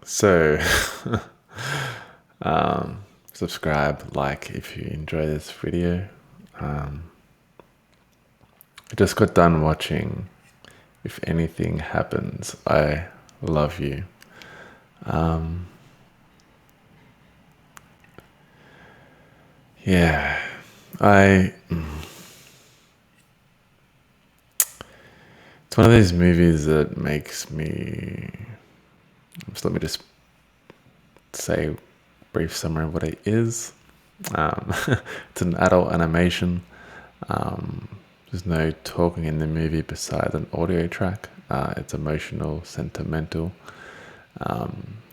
So, subscribe, like if you enjoy this video. I just got done watching If Anything Happens, I Love You. Yeah, I. It's one of these movies that makes me. Just let me just say a brief summary of what it is. It's an adult animation. There's no talking in the movie besides an audio track. It's emotional, sentimental.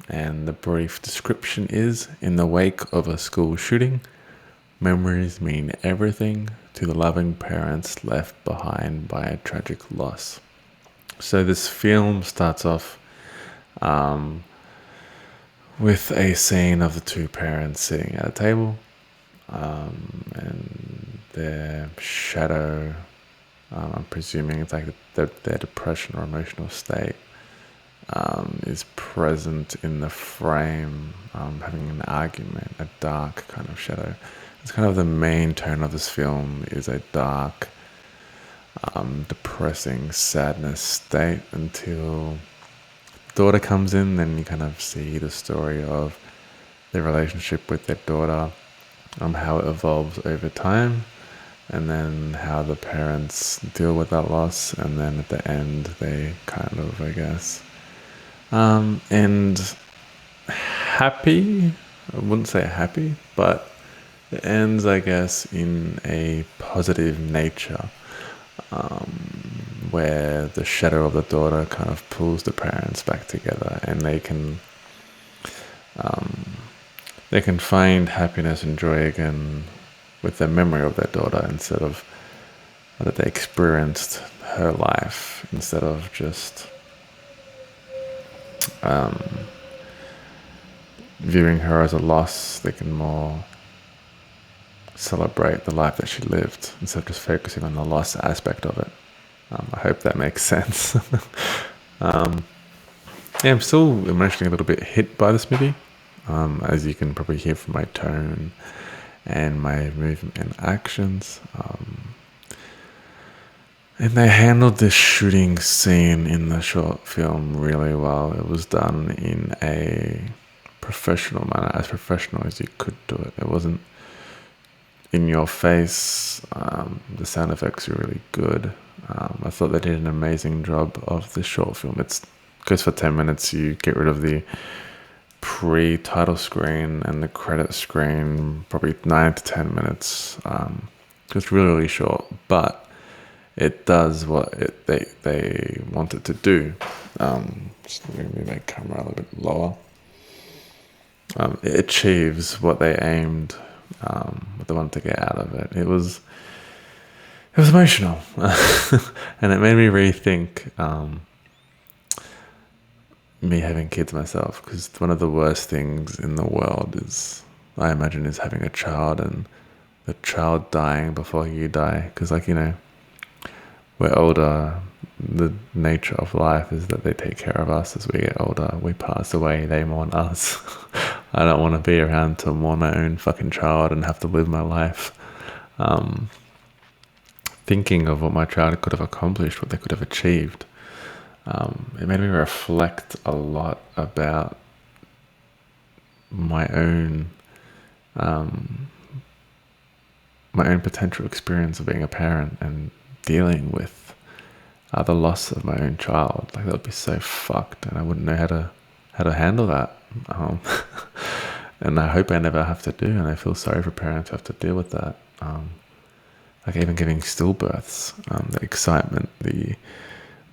And the brief description is: in the wake of a school shooting, memories mean everything to the loving parents left behind by a tragic loss. So this film starts off with a scene of the two parents sitting at a table, and their shadow, I'm presuming it's like their depression or emotional state, is present in the frame, having an argument, a dark kind of shadow. It's kind of the main tone of this film is a dark, depressing sadness state until daughter comes in. Then you kind of see the story of their relationship with their daughter, how it evolves over time, and then how the parents deal with that loss, and then at the end they kind of, I guess, and happy. I wouldn't say happy, but it ends, I guess, in a positive nature, where the shadow of the daughter kind of pulls the parents back together, and they can find happiness and joy again with the memory of their daughter, instead of that they experienced her life, instead of just viewing her as a loss. They can more celebrate the life that she lived instead of just focusing on the loss aspect of it. I hope that makes sense. Yeah, I'm still emotionally a little bit hit by this movie, as you can probably hear from my tone and my movement and actions. And they handled this shooting scene in the short film really well. It was done in a professional manner, as professional as you could do it. It wasn't in your face. The sound effects were really good. I thought they did an amazing job of the short film. It goes for 10 minutes. You get rid of the pre-title screen and the credit screen, probably 9 to 10 minutes. It's really, really short, but it does what they want it to do. Just let me move my camera a little bit lower. It achieves what they aimed, what they wanted to get out of it. It was emotional, and it made me rethink me having kids myself, because one of the worst things in the world is, I imagine, is having a child and the child dying before you die. Because, like, we're older. The nature of life is that they take care of us as we get older. We pass away, they mourn us. I don't want to be around to mourn my own fucking child and have to live my life thinking of what my child could have accomplished, what they could have achieved. It made me reflect a lot about my own potential experience of being a parent and dealing with the loss of my own child. Like, that would be so fucked, and I wouldn't know how to handle that. And I hope I never have to do. And I feel sorry for parents who have to deal with that. Like, even giving stillbirths, the excitement, the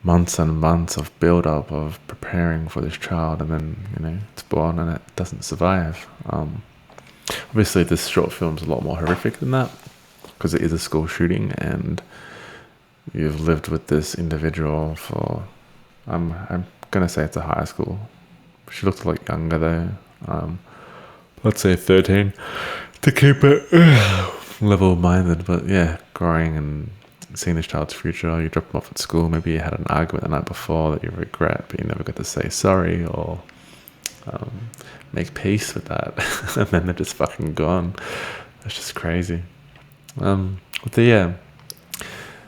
months and months of build up of preparing for this child, and then it's born and it doesn't survive. Obviously, this short film is a lot more horrific than that, because it is a school shooting, and you've lived with this individual for, I'm gonna say it's a high school. She looked a lot younger though. Let's say 13, to keep it level-minded. But yeah, growing and seeing this child's future. You drop them off at school. Maybe you had an argument the night before that you regret, but you never got to say sorry, or make peace with that, and then they're just fucking gone. That's just crazy. But yeah,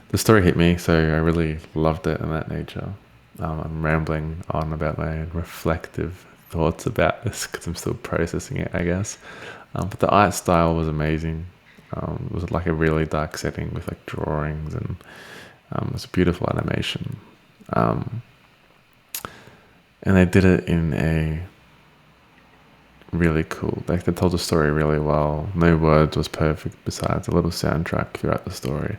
the story hit me, so I really loved it in that nature. I'm rambling on about my reflective thoughts about this because I'm still processing it, I guess. But the art style was amazing. It was like a really dark setting with like drawings, and it was a beautiful animation. And they did it in a really cool, like they told the story really well. No words was perfect besides a little soundtrack throughout the story.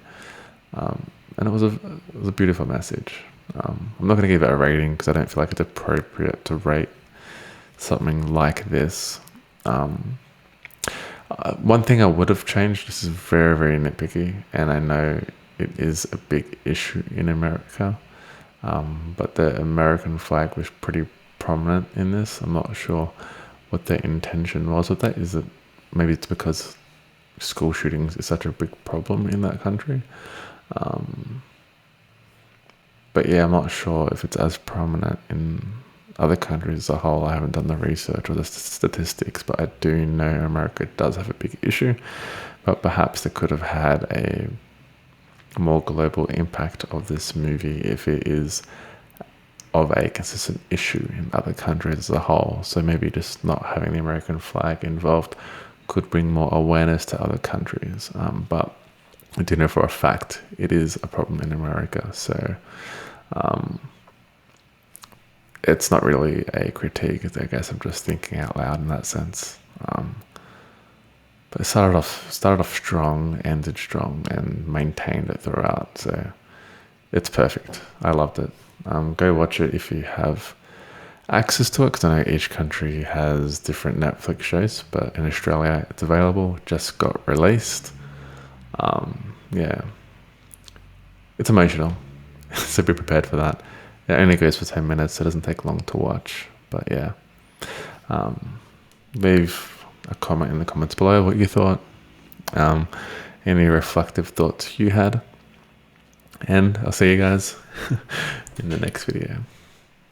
And it was a beautiful message. I'm not going to give it a rating because I don't feel like it's appropriate to rate something like this. One thing I would have changed, this is very, very nitpicky, and I know it is a big issue in America, but the American flag was pretty prominent in this. I'm not sure what their intention was with that. Is it maybe it's because school shootings is such a big problem in that country? But yeah, I'm not sure if it's as prominent in other countries as a whole. I haven't done the research or the statistics, but I do know America does have a big issue. But perhaps they could have had a more global impact of this movie if it is of a consistent issue in other countries as a whole. So maybe just not having the American flag involved could bring more awareness to other countries. But I do know for a fact it is a problem in America. So it's not really a critique. I guess I'm just thinking out loud in that sense. But it started off strong, ended strong, and maintained it throughout. So it's perfect. I loved it. Go watch it if you have access to it, because I know each country has different Netflix shows, but in Australia it's available. Just got released. Yeah, it's emotional, so be prepared for that. It only goes for 10 minutes, so it doesn't take long to watch. But yeah, leave a comment in the comments below what you thought, any reflective thoughts you had, and I'll see you guys in the next video.